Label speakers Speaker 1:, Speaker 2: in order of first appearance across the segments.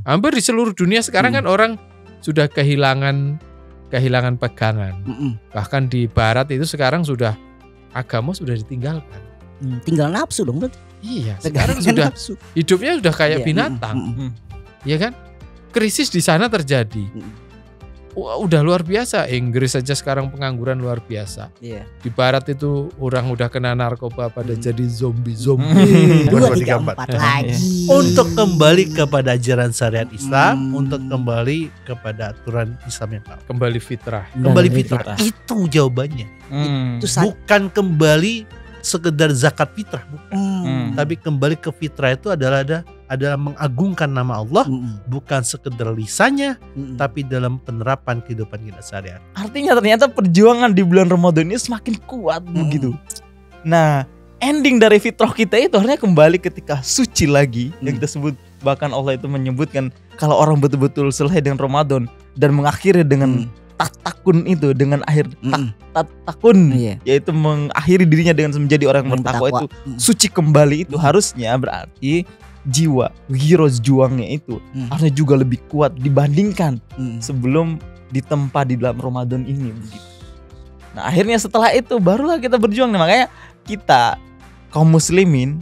Speaker 1: Hampir di seluruh dunia sekarang kan orang sudah kehilangan pegangan. Bahkan di barat itu sekarang sudah agama sudah ditinggalkan.
Speaker 2: Tinggal nafsu dong berarti.
Speaker 1: Iya, sekarang sudah hidupnya sudah kayak binatang. Ya kan? Krisis di sana terjadi. Udah luar biasa. Inggris saja sekarang pengangguran luar biasa. Di barat itu orang udah kena narkoba pada jadi zombie.
Speaker 2: 2, 3, 4 lagi.
Speaker 3: Untuk kembali kepada ajaran syariat Islam, untuk kembali kepada aturan Islam yang
Speaker 1: kembali fitrah.
Speaker 3: Kembali fitrah. Itu jawabannya.
Speaker 2: Itu
Speaker 3: bukan kembali sekedar zakat fitrah, bukan. Tapi kembali ke fitrah itu adalah mengagungkan nama Allah, bukan sekedar lisannya, tapi dalam penerapan kehidupan kita sehari-hari.
Speaker 4: Artinya ternyata perjuangan di bulan Ramadan ini semakin kuat begitu. Nah, ending dari fitrah kita itu akhirnya kembali ketika suci lagi, yang kita sebut, bahkan Allah itu menyebutkan kalau orang betul-betul selesai dengan Ramadan dan mengakhiri dengan takun itu, dengan akhir takun, yaitu mengakhiri dirinya dengan menjadi orang yang bertakwa itu suci kembali, itu harusnya berarti jiwa giros juangnya itu harusnya juga lebih kuat dibandingkan sebelum ditempa di dalam Ramadan ini begitu. Nah, akhirnya setelah itu barulah kita berjuang. Nah, makanya kita kaum muslimin,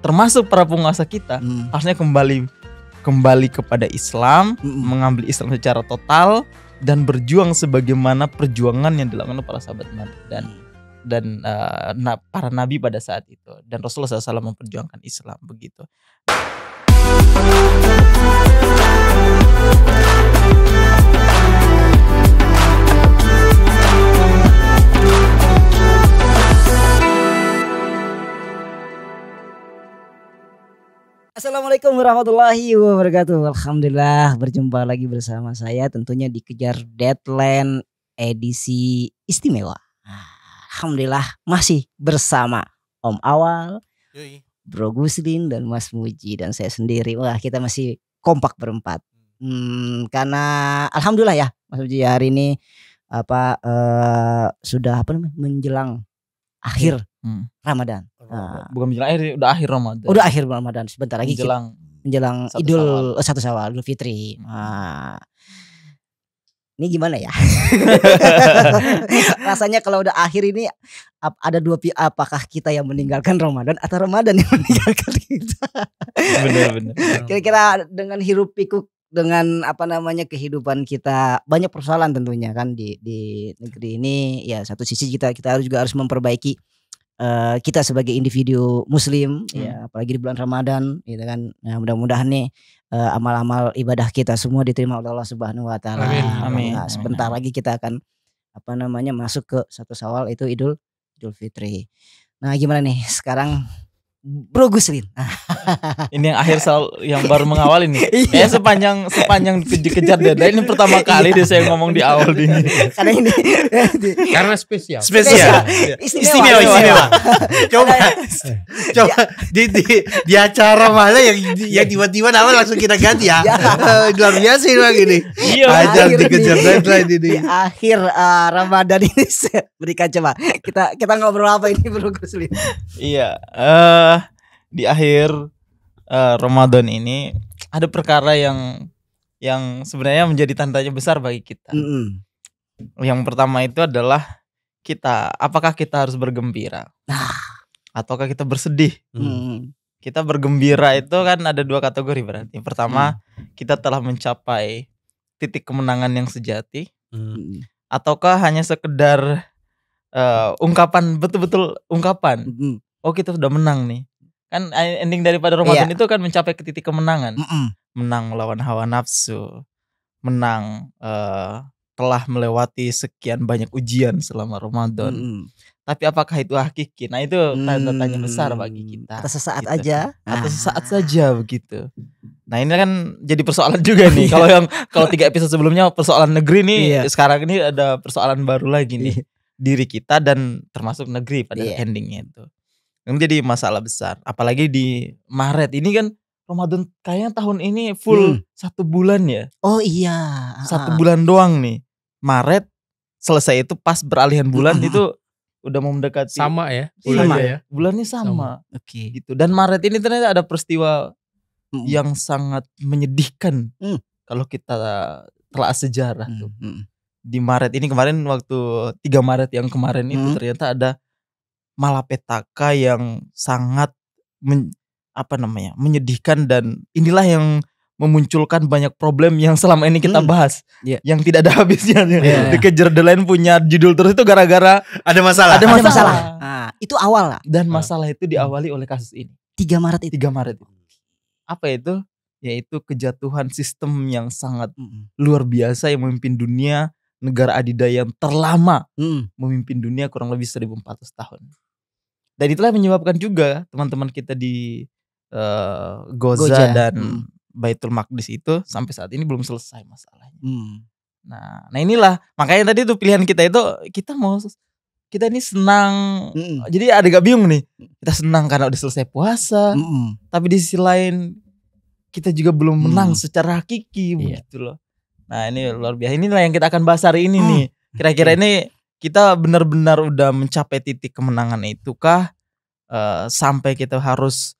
Speaker 4: termasuk para penguasa kita, harusnya kembali kepada Islam, mengambil Islam secara total dan berjuang sebagaimana perjuangan yang dilakukan para sahabat Nabi dan para nabi pada saat itu, dan Rasulullah SAW memperjuangkan Islam begitu.
Speaker 2: Assalamualaikum warahmatullahi wabarakatuh. Alhamdulillah berjumpa lagi bersama saya tentunya di Kejar Deadline edisi istimewa. Alhamdulillah masih bersama Om Awal, Bro Guslin dan Mas Muji dan saya sendiri. Wah, kita masih kompak berempat. Karena alhamdulillah ya Mas Muji, hari ini sudah menjelang akhir Ramadan.
Speaker 4: Bukan menjelang akhir, udah akhir Ramadan.
Speaker 2: Udah akhir Ramadan, sebentar lagi menjelang Idul Fitri. Ini gimana ya? Rasanya kalau udah akhir ini ada dua pihak, apakah kita yang meninggalkan Ramadan atau Ramadan yang meninggalkan kita?
Speaker 4: Benar.
Speaker 2: Kira-kira dengan hiruk pikuk dengan kehidupan kita banyak persoalan tentunya kan di negeri ini. Ya, satu sisi kita juga harus memperbaiki kita sebagai individu muslim, ya apalagi di bulan Ramadan gitu kan. Nah, mudah-mudahan nih amal-amal ibadah kita semua diterima oleh Allah Subhanahu wa taala.
Speaker 4: Amin.
Speaker 2: Nah, sebentar lagi kita akan masuk ke 1 Syawal, itu Idul Fitri. Nah, gimana nih sekarang Bro Guslin?
Speaker 4: Ini yang akhir yang baru mengawal ini. Sepanjang dikejar dada ini pertama kali deh saya ngomong di awal ini.
Speaker 2: Karena ini
Speaker 1: karena spesial.
Speaker 3: Istimewa. Coba di acara mana yang tiba-tiba nama langsung kita ganti ya. Luar biasa ini. Ajar dikejar deadline ini.
Speaker 2: Di akhir Ramadan ini berikan coba. Kita ngobrol apa ini Bro Guslin?
Speaker 4: Iya. Di akhir Ramadan ini ada perkara yang sebenarnya menjadi tandanya besar bagi kita. Yang pertama itu adalah apakah kita harus bergembira ataukah kita bersedih? Kita bergembira itu kan ada 2 kategori berarti. Pertama, kita telah mencapai titik kemenangan yang sejati, ataukah hanya sekedar ungkapan, betul-betul ungkapan. Oh, kita sudah menang nih. Kan ending daripada Ramadan itu kan mencapai ke titik kemenangan. Menang melawan hawa nafsu. Menang telah melewati sekian banyak ujian selama Ramadan. Tapi apakah itu hakiki? Nah, itu tanda tanya besar bagi kita.
Speaker 2: Atau sesaat aja.
Speaker 4: Atau sesaat saja begitu. Nah, ini kan jadi persoalan juga nih. Kalau 3 episode sebelumnya persoalan negeri nih, sekarang ini ada persoalan baru lagi nih. Diri kita dan termasuk negeri pada endingnya itu. Ini jadi masalah besar. Apalagi di Maret ini kan Ramadan kayaknya tahun ini full 1 bulan ya.
Speaker 2: Oh iya.
Speaker 4: 1 bulan doang nih. Maret selesai itu pas beralihan bulan itu udah mau mendekati.
Speaker 1: Sama ya
Speaker 4: bulannya ya. Bulannya sama.
Speaker 2: Oke.
Speaker 4: Gitu. Dan Maret ini ternyata ada peristiwa yang sangat menyedihkan kalau kita telah sejarah tuh. Di Maret ini kemarin, waktu 3 Maret yang kemarin itu ternyata ada malapetaka yang sangat menyedihkan, dan inilah yang memunculkan banyak problem yang selama ini kita bahas, yang tidak ada habisnya. Dikejar Deadline punya judul terus itu gara-gara
Speaker 3: ada masalah.
Speaker 2: Nah, itu awal lah.
Speaker 4: Dan masalah itu diawali oleh kasus ini.
Speaker 2: 3 Maret itu.
Speaker 4: Apa itu? Yaitu kejatuhan sistem yang sangat luar biasa yang memimpin dunia, negara adidaya yang terlama memimpin dunia kurang lebih 1400 tahun. Dan itulah menyebabkan juga teman-teman kita di Gaza dan Baitul Maqdis itu sampai saat ini belum selesai masalahnya. Nah inilah makanya tadi tuh pilihan kita itu, kita ini senang. Jadi agak bingung nih. Kita senang karena udah selesai puasa, tapi di sisi lain kita juga belum menang secara hakiki begitu loh. Nah ini luar biasa. Inilah yang kita akan bahas hari ini nih. Kira-kira ini kita benar-benar udah mencapai titik kemenangan itu kah? Sampai kita harus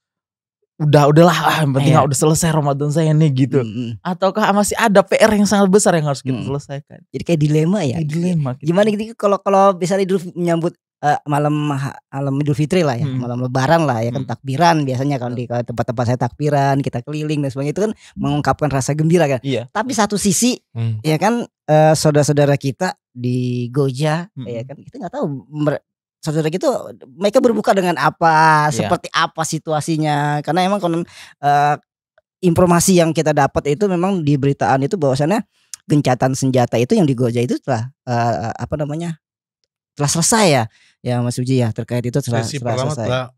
Speaker 4: udahlah yang penting udah selesai Ramadan saya nih gitu. Ataukah masih ada PR yang sangat besar yang harus kita selesaikan?
Speaker 2: Jadi kayak dilema ya. Gimana gitu kalau misalnya menyambut malam Idul Fitri lah ya, malam Lebaran lah ya kan, takbiran biasanya kalau di tempat-tempat saya takbiran, kita keliling dan sebagainya, itu kan mengungkapkan rasa gembira kan. Tapi satu sisi ya kan saudara-saudara kita di Goja ya kan, kita nggak tahu saudara gitu mereka berbuka dengan apa, seperti apa situasinya, karena emang informasi yang kita dapat itu memang di beritaan itu bahwasannya gencatan senjata itu yang di Goja itu telah telah selesai ya Mas Uji ya, terkait itu telah selesai.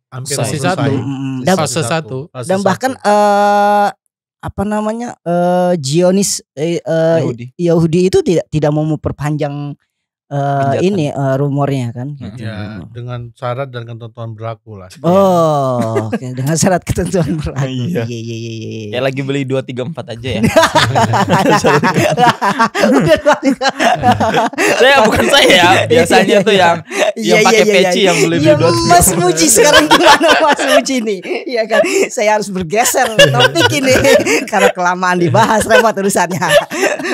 Speaker 1: Fase 1.
Speaker 2: Dan bahkan Zionis Yahudi itu tidak mau memperpanjang rumornya kan gitu.
Speaker 3: Ya, dengan syarat dan ketentuan berlaku lah.
Speaker 2: Dengan syarat ketentuan berlaku.
Speaker 4: Iya. Kayak lagi beli 2, 3, 4 aja ya. Bukan saya. Biasanya tuh yang pakai peci yang beli 2, 3.
Speaker 2: Mas Muji sekarang gimana Mas Muji nih? Iya kan, saya harus bergeser topik ini karena kelamaan dibahas, repot urusannya.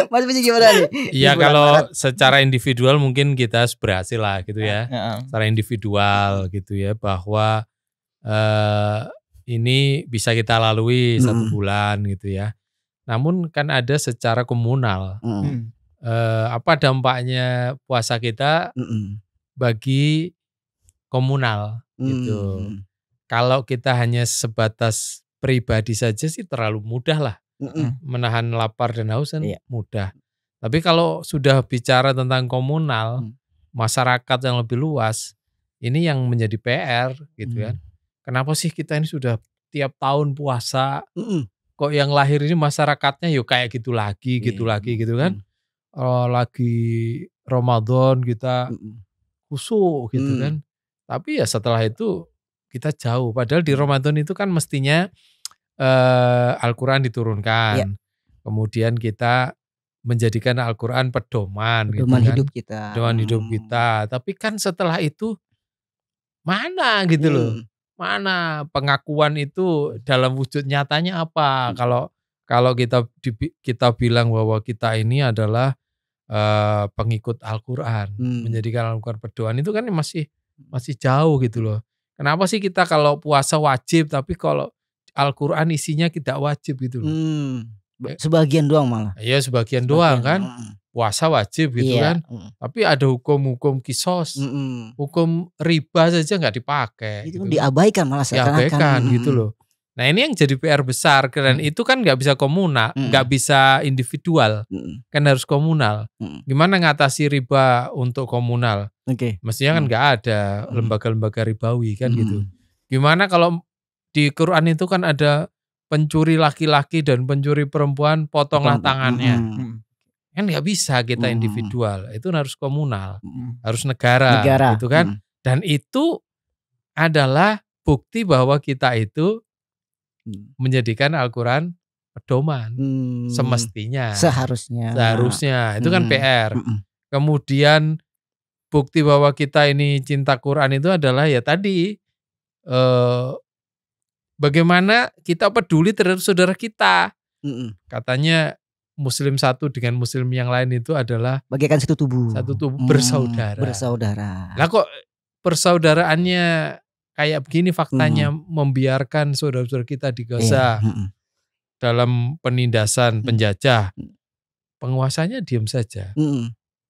Speaker 2: Mas Muji gimana nih?
Speaker 1: Iya, kalau secara individual mungkin kita berhasil lah gitu ya, secara individual gitu ya, bahwa ini bisa kita lalui 1 bulan gitu ya. Namun kan ada secara komunal, apa dampaknya puasa kita bagi komunal gitu. Kalau kita hanya sebatas pribadi saja sih terlalu mudah lah, menahan lapar dan haus kan mudah. Tapi kalau sudah bicara tentang komunal, masyarakat yang lebih luas, ini yang menjadi PR gitu kan. Kenapa sih kita ini sudah tiap tahun puasa, kok yang lahir ini masyarakatnya yuk kayak gitu lagi gitu kan. Lagi Ramadan kita khusyuk gitu kan. Tapi ya setelah itu kita jauh. Padahal di Ramadan itu kan mestinya Al-Quran diturunkan. Kemudian kita menjadikan Al-Quran pedoman gitu kan,
Speaker 2: hidup kita.
Speaker 1: Pedoman hidup kita. Tapi kan setelah itu mana gitu loh. Mana pengakuan itu dalam wujud nyatanya apa? Kalau kita bilang bahwa kita ini adalah pengikut Al-Quran, menjadikan Al-Quran pedoman, itu kan masih jauh gitu loh. Kenapa sih kita kalau puasa wajib, tapi kalau Al-Quran isinya tidak wajib gitu loh.
Speaker 2: Sebagian doang malah.
Speaker 1: Iya, sebagian doang kan. Puasa wajib gitu kan. Tapi ada hukum-hukum kisos. Hukum riba saja nggak dipakai.
Speaker 2: Itu gitu. Diabaikan malah seakan-akan.
Speaker 1: Diabaikan gitu loh. Nah ini yang jadi PR besar. Dan itu kan nggak bisa komunal, nggak bisa individual. Kan harus komunal. Gimana ngatasi riba untuk komunal? Mestinya kan nggak ada lembaga-lembaga ribawi kan gitu. Gimana kalau di Quran itu kan ada pencuri laki-laki dan pencuri perempuan, potonglah tangannya. Kan nggak bisa kita individual, itu harus komunal, harus negara gitu kan. Dan itu adalah bukti bahwa kita itu menjadikan Al-Quran pedoman semestinya. Seharusnya itu kan PR. Kemudian bukti bahwa kita ini cinta Quran itu adalah ya tadi bagaimana kita peduli terhadap saudara kita. Katanya muslim satu dengan muslim yang lain itu adalah
Speaker 2: bagaikan satu tubuh.
Speaker 1: Satu tubuh, bersaudara.
Speaker 2: Bersaudara.
Speaker 1: Lah kok persaudaraannya kayak begini faktanya, membiarkan saudara-saudara kita digaza dalam penindasan penjajah. Penguasanya diam saja.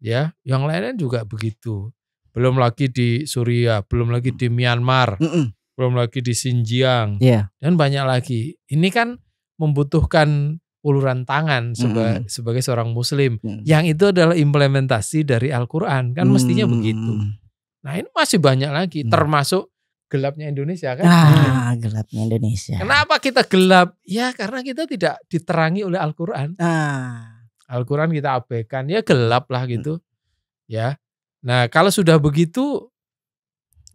Speaker 1: Ya, yang lain juga begitu. Belum lagi di Suriah, belum lagi di Myanmar, belum lagi di Xinjiang, dan banyak lagi. Ini kan membutuhkan uluran tangan sebagai seorang muslim. Yang itu adalah implementasi dari Al-Quran. Kan mestinya begitu. Nah ini masih banyak lagi, termasuk gelapnya Indonesia kan.
Speaker 2: Gelapnya Indonesia.
Speaker 1: Kenapa kita gelap? Ya karena kita tidak diterangi oleh Al-Quran. Al-Quran kita abaikan, ya gelap lah gitu. Ya. Nah kalau sudah begitu,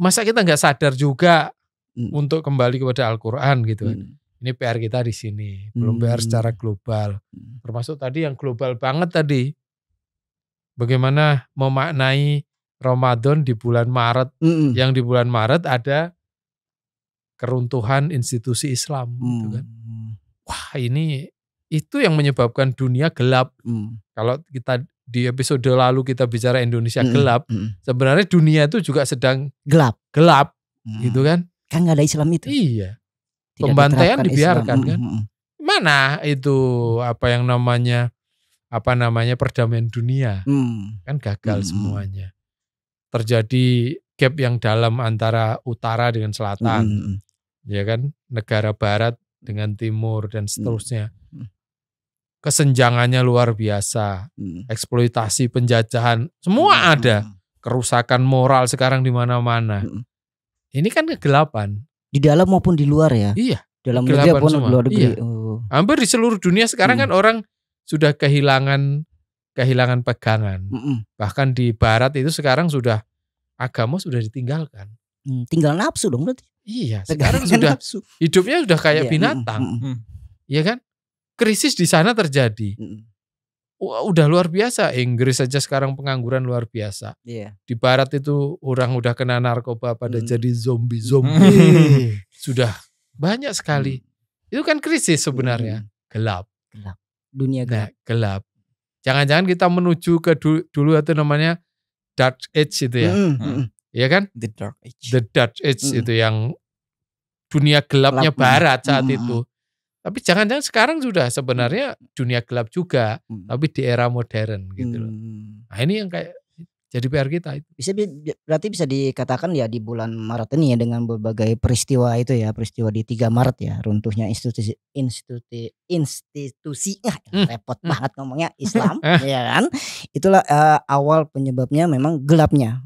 Speaker 1: masa kita nggak sadar juga untuk kembali kepada Al-Quran gitu kan. Ini PR kita di sini, belum PR secara global. Termasuk tadi yang global banget tadi. Bagaimana memaknai Ramadan di bulan Maret. Yang di bulan Maret ada keruntuhan institusi Islam gitu kan. Wah, itu yang menyebabkan dunia gelap. Kalau kita di episode lalu kita bicara Indonesia gelap, sebenarnya dunia itu juga sedang gelap. Gitu kan.
Speaker 2: Kan gak ada Islam itu.
Speaker 1: Iya. Pembantaian dibiarkan kan. Mana itu apa namanya perdamaian dunia. Kan gagal semuanya. Terjadi gap yang dalam antara utara dengan selatan. Ya kan, negara barat dengan timur dan seterusnya. Kesenjangannya luar biasa. Eksploitasi, penjajahan, semua ada. Kerusakan moral sekarang di mana-mana. Ini kan kegelapan.
Speaker 2: Di dalam maupun di luar ya.
Speaker 1: Iya.
Speaker 2: Dalam negeri maupun di luar negeri.
Speaker 1: Iya. Hampir di seluruh dunia sekarang kan orang sudah kehilangan pegangan. Bahkan di barat itu sekarang sudah agama sudah ditinggalkan.
Speaker 2: Tinggal nafsu dong berarti.
Speaker 1: Iya, sekarang sudah nafsu. Hidupnya sudah kayak binatang. Iya kan? Krisis di sana terjadi. Udah luar biasa. Inggris saja sekarang pengangguran luar biasa. Di barat itu orang udah kena narkoba pada jadi zombie. Sudah banyak sekali. Itu kan krisis sebenarnya. Gelap.
Speaker 2: Dunia gelap.
Speaker 1: Nah, gelap. Jangan-jangan kita menuju ke dulu itu namanya Dark Age itu ya. Iya kan?
Speaker 4: The Dark Age.
Speaker 1: The Dark Age itu yang dunia gelapnya barat saat itu. Tapi jangan-jangan sekarang sudah sebenarnya dunia gelap juga, tapi di era modern gitu loh. Nah ini yang kayak jadi PR kita itu.
Speaker 2: Berarti bisa dikatakan ya di bulan Maret ini ya dengan berbagai peristiwa itu ya, peristiwa di 3 Maret ya, runtuhnya institusi repot banget ngomongnya Islam ya kan. Itulah awal penyebabnya memang gelapnya.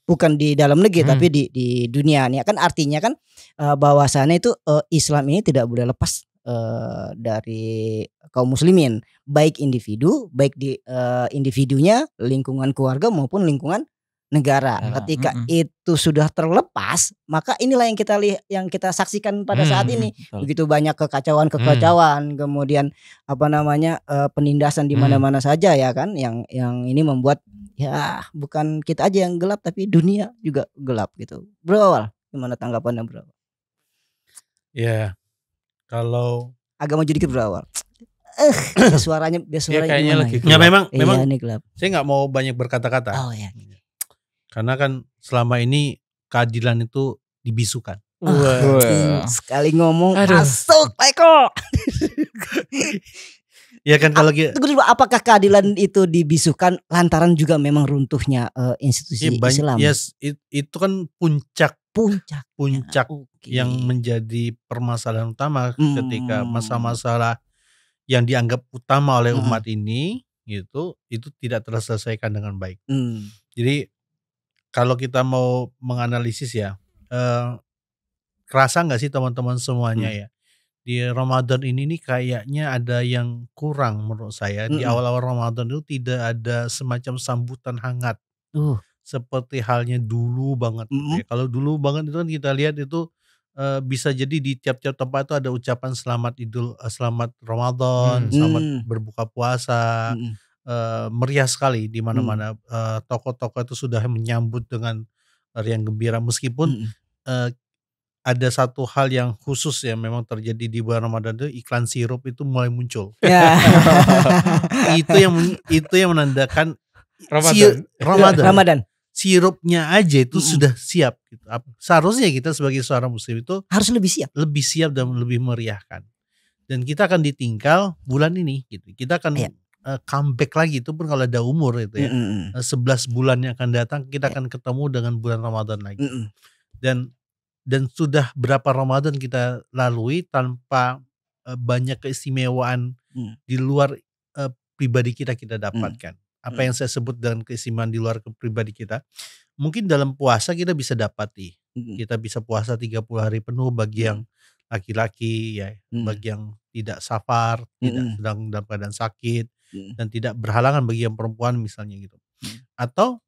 Speaker 2: Bukan di dalam negeri tapi di dunia nih kan, artinya kan bahwasannya itu Islam ini tidak boleh lepas dari kaum muslimin, baik individu, baik di individunya, lingkungan keluarga maupun lingkungan negara. Ketika itu sudah terlepas, maka inilah yang kita saksikan pada saat ini. Begitu banyak kekacauan, kemudian penindasan di mana-mana saja ya kan, yang ini membuat ya bukan kita aja yang gelap tapi dunia juga gelap gitu. Bro, gimana tanggapannya bro?
Speaker 3: Ya, kalau
Speaker 2: agak maju dikit bro. Suaranya
Speaker 3: kayaknya lagi gelap. Ya memang ini gelap. Saya nggak mau banyak berkata-kata.
Speaker 2: Oh ya.
Speaker 3: Karena kan selama ini keadilan itu dibisukan.
Speaker 2: Sekali ngomong masuk Eko.
Speaker 3: Ya kan kalau
Speaker 2: apakah keadilan itu dibisukan lantaran juga memang runtuhnya institusi Islam?
Speaker 3: Yes, itu kan puncak yang menjadi permasalahan utama ketika masalah-masalah yang dianggap utama oleh umat ini itu tidak terselesaikan dengan baik. Jadi kalau kita mau menganalisis ya, kerasa nggak sih teman-teman semuanya ya, di Ramadan ini nih kayaknya ada yang kurang menurut saya. Di awal-awal Ramadan itu tidak ada semacam sambutan hangat seperti halnya dulu banget. Ya, kalau dulu banget itu kan kita lihat itu bisa jadi di tiap-tiap tempat itu ada ucapan selamat Ramadan, selamat berbuka puasa, meriah sekali di mana-mana. Tokoh-tokoh itu sudah menyambut dengan riang gembira meskipun ada satu hal yang khusus yang memang terjadi di bulan Ramadan itu, iklan sirup itu mulai muncul.
Speaker 2: Ya.
Speaker 3: itu yang menandakan
Speaker 1: Ramadan.
Speaker 3: Sirupnya aja itu sudah siap gitu. Seharusnya kita sebagai seorang muslim itu
Speaker 2: harus lebih siap
Speaker 3: dan lebih meriahkan. Dan kita akan ditinggal bulan ini gitu. Kita akan comeback lagi, itu pun kalau ada umur itu ya. 11 bulan yang akan datang kita akan ketemu dengan bulan Ramadan lagi. Dan sudah berapa Ramadan kita lalui tanpa banyak keistimewaan di luar pribadi kita dapatkan. Apa yang saya sebut dengan keistimewaan di luar pribadi kita, mungkin dalam puasa kita bisa dapati. Kita bisa puasa 30 hari penuh bagi yang laki-laki ya, bagi yang tidak safar, tidak sedang dalam keadaan sakit, dan tidak berhalangan bagi yang perempuan misalnya gitu. Atau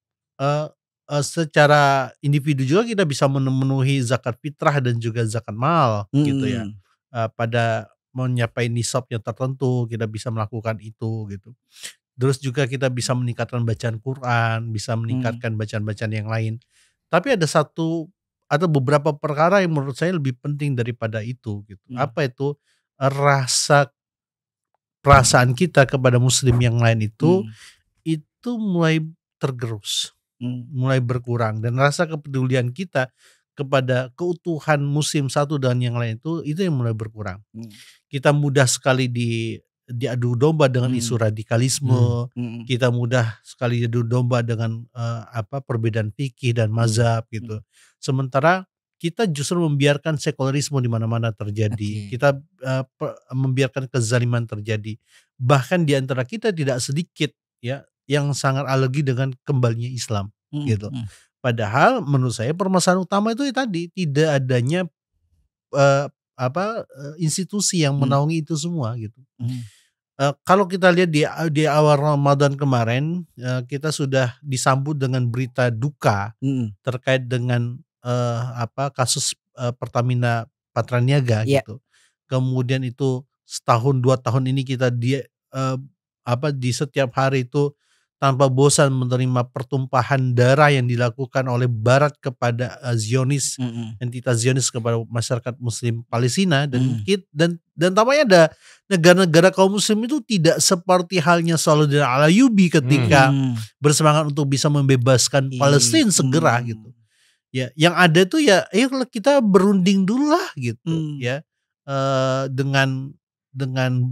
Speaker 3: secara individu juga kita bisa memenuhi zakat fitrah dan juga zakat mal gitu ya. Pada mencapai nisab yang tertentu kita bisa melakukan itu gitu. Terus juga kita bisa meningkatkan bacaan Quran, bisa meningkatkan bacaan-bacaan yang lain. Tapi ada satu atau beberapa perkara yang menurut saya lebih penting daripada itu gitu. Apa itu? Perasaan kita kepada muslim yang lain itu mulai tergerus, mulai berkurang, dan rasa kepedulian kita kepada keutuhan muslim satu dan yang lain itu yang mulai berkurang. Kita mudah sekali diadu domba dengan isu radikalisme, kita mudah sekali diadu domba dengan perbedaan fikih dan mazhab gitu. Sementara kita justru membiarkan sekularisme di mana-mana terjadi. Kita membiarkan kezaliman terjadi. Bahkan di antara kita tidak sedikit ya yang sangat alergi dengan kembalinya Islam gitu. Padahal menurut saya permasalahan utama itu tadi tidak adanya institusi yang menaungi itu semua gitu. Kalau kita lihat di awal Ramadan kemarin, kita sudah disambut dengan berita duka terkait dengan kasus Pertamina Patraniaga gitu. Kemudian itu setahun 2 tahun ini kita di setiap hari itu tanpa bosan menerima pertumpahan darah yang dilakukan oleh Barat kepada Zionis, entitas Zionis kepada masyarakat Muslim Palestina, dan tampaknya ada negara-negara kaum Muslim itu tidak seperti halnya Saladin Al-Ayyubi ketika bersemangat untuk bisa membebaskan Palestina segera gitu. Ya, yang ada tuh ya, kita berunding dulu lah gitu ya, dengan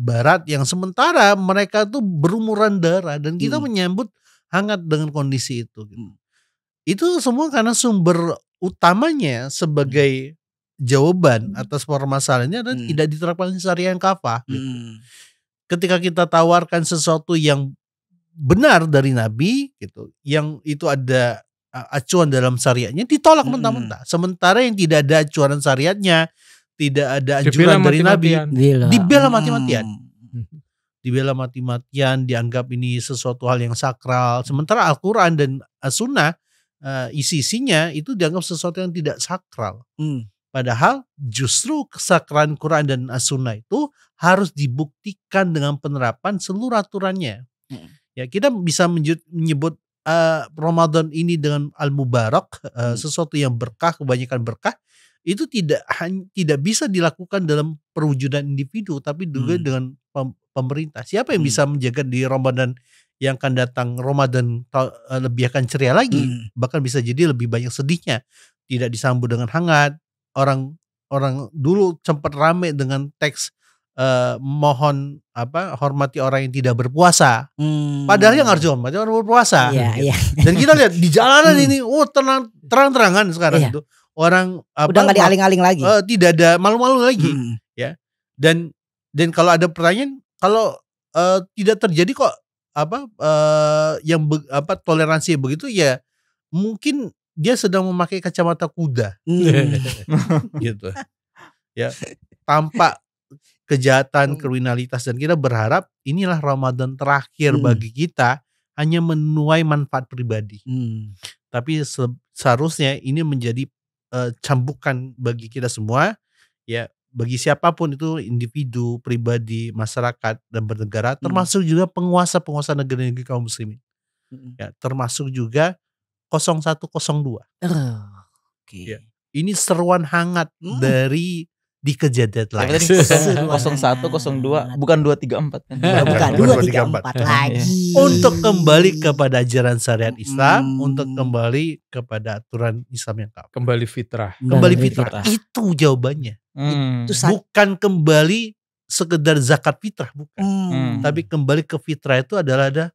Speaker 3: Barat yang sementara mereka tuh berumuran darah dan kita menyambut hangat dengan kondisi itu gitu. Itu semua karena sumber utamanya sebagai jawaban atas permasalahannya adalah tidak diterapkan syariah yang kafah gitu. Ketika kita tawarkan sesuatu yang benar dari Nabi gitu, yang itu ada acuan dalam syariatnya, ditolak mentah-mentah. Sementara yang tidak ada acuan syariatnya, tidak ada anjuran dari Nabi, dibela mati-matian. Dibela mati-matian, dianggap ini sesuatu hal yang sakral. Sementara Al-Quran dan As-Sunnah isi-isinya itu dianggap sesuatu yang tidak sakral. Padahal justru kesakralan Quran dan As-Sunnah itu harus dibuktikan dengan penerapan seluruh aturannya. Ya, kita bisa menyebut Ramadan ini dengan Al-Mubarak, sesuatu yang berkah, kebanyakan berkah, itu tidak bisa dilakukan dalam perwujudan individu, tapi juga dengan pemerintah. Siapa yang bisa menjaga di Ramadan yang akan datang, Ramadan lebih akan ceria lagi, bahkan bisa jadi lebih banyak sedihnya, tidak disambut dengan hangat. Orang dulu sempat rame dengan teks mohon hormati orang yang tidak berpuasa. Padahal yang harus dihormati orang berpuasa. Gitu. Dan kita lihat di jalanan ini, terang-terangan sekarang itu orang
Speaker 2: udah nggak dialing-aling lagi.
Speaker 3: Tidak ada malu-malu lagi, ya. Dan kalau ada pertanyaan, kalau tidak terjadi kok toleransi begitu, ya mungkin dia sedang memakai kacamata kuda, gitu, ya. Tampak kejahatan, kriminalitas, dan kita berharap inilah Ramadan terakhir bagi kita hanya menuai manfaat pribadi. Tapi seharusnya ini menjadi cambukan bagi kita semua, ya, bagi siapapun itu, individu, pribadi, masyarakat, dan bernegara, termasuk juga penguasa-penguasa negeri-negeri kaum muslimin. Ya, termasuk juga 0102.
Speaker 2: Okay.
Speaker 3: Ya, ini seruan hangat dari dikejar deadline.
Speaker 4: 01, 02, bukan 234 kan?
Speaker 2: Bukan 234 lagi.
Speaker 3: Untuk kembali kepada ajaran syariat Islam, untuk kembali kepada aturan Islam yang kafah.
Speaker 1: Kembali fitrah.
Speaker 3: Kembali fitrah. Itu jawabannya. Bukan kembali sekedar zakat fitrah, bukan. Tapi kembali ke fitrah itu adalah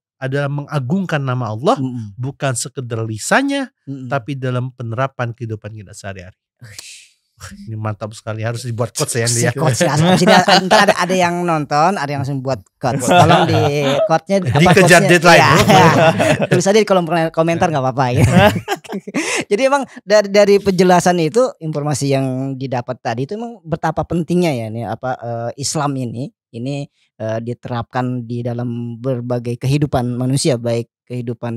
Speaker 3: mengagungkan nama Allah, bukan sekedar lisannya, tapi dalam penerapan kehidupan kita sehari-hari. Ini mantap sekali, harus dibuat quotes ya Andi ya.
Speaker 2: Ntar ada yang nonton, ada yang langsung buat quotes. Tolong di quotes-nya
Speaker 3: dikejar deadline.
Speaker 2: Tulis aja di kolom komentar nggak apa-apa ya. Jadi emang dari penjelasan itu, informasi yang didapat tadi itu emang betapa pentingnya ya nih Islam ini diterapkan di dalam berbagai kehidupan manusia, baik kehidupan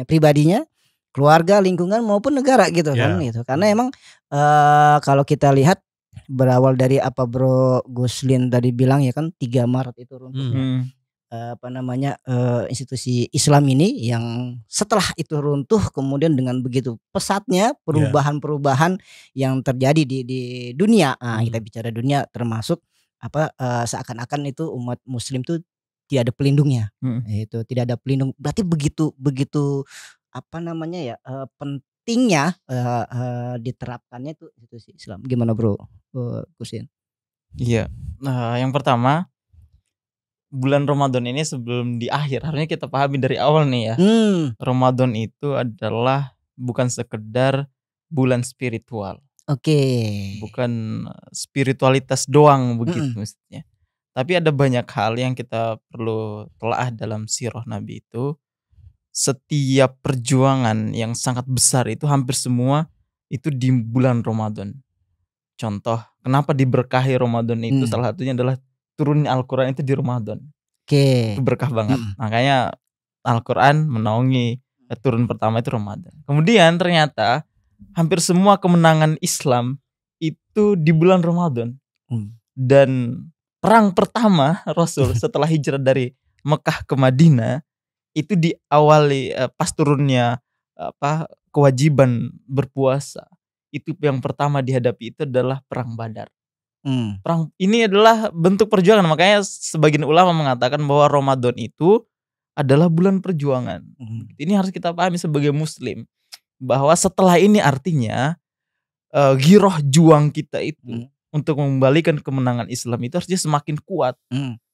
Speaker 2: pribadinya, keluarga, lingkungan maupun negara gitu kan gitu. Karena emang kalau kita lihat berawal dari apa Bro Guslin tadi bilang ya kan 3 Maret itu runtuh institusi Islam ini, yang setelah itu runtuh kemudian dengan begitu pesatnya perubahan-perubahan yang terjadi di dunia. Kita bicara dunia termasuk seakan-akan itu umat muslim tuh tidak ada pelindungnya. Itu tidak ada pelindung. Berarti begitu pentingnya diterapkannya itu institusi Islam. Gimana Bro Kusin?
Speaker 4: Iya. Nah, yang pertama, bulan Ramadan ini sebelum di akhir, harusnya kita pahami dari awal nih ya. Ramadan itu adalah bukan sekedar bulan spiritual. Bukan spiritualitas doang begitu maksudnya. Tapi ada banyak hal yang kita perlu telah dalam sirah Nabi itu. Setiap perjuangan yang sangat besar itu hampir semua itu di bulan Ramadan. Contoh, kenapa diberkahi Ramadan itu salah satunya adalah turunnya Al-Quran itu di Ramadan. Itu berkah banget. Makanya Al-Quran menaungi turun pertama itu Ramadan. Kemudian ternyata hampir semua kemenangan Islam itu di bulan Ramadan. Dan perang pertama Rasul setelah hijrah dari Mekah ke Madinah itu diawali pas turunnya kewajiban berpuasa. Itu yang pertama dihadapi itu adalah perang Badar. Perang ini adalah bentuk perjuangan. Makanya sebagian ulama mengatakan bahwa Ramadan itu adalah bulan perjuangan. Ini harus kita pahami sebagai muslim, bahwa setelah ini artinya giroh juang kita itu untuk mengembalikan kemenangan Islam itu harusnya semakin kuat.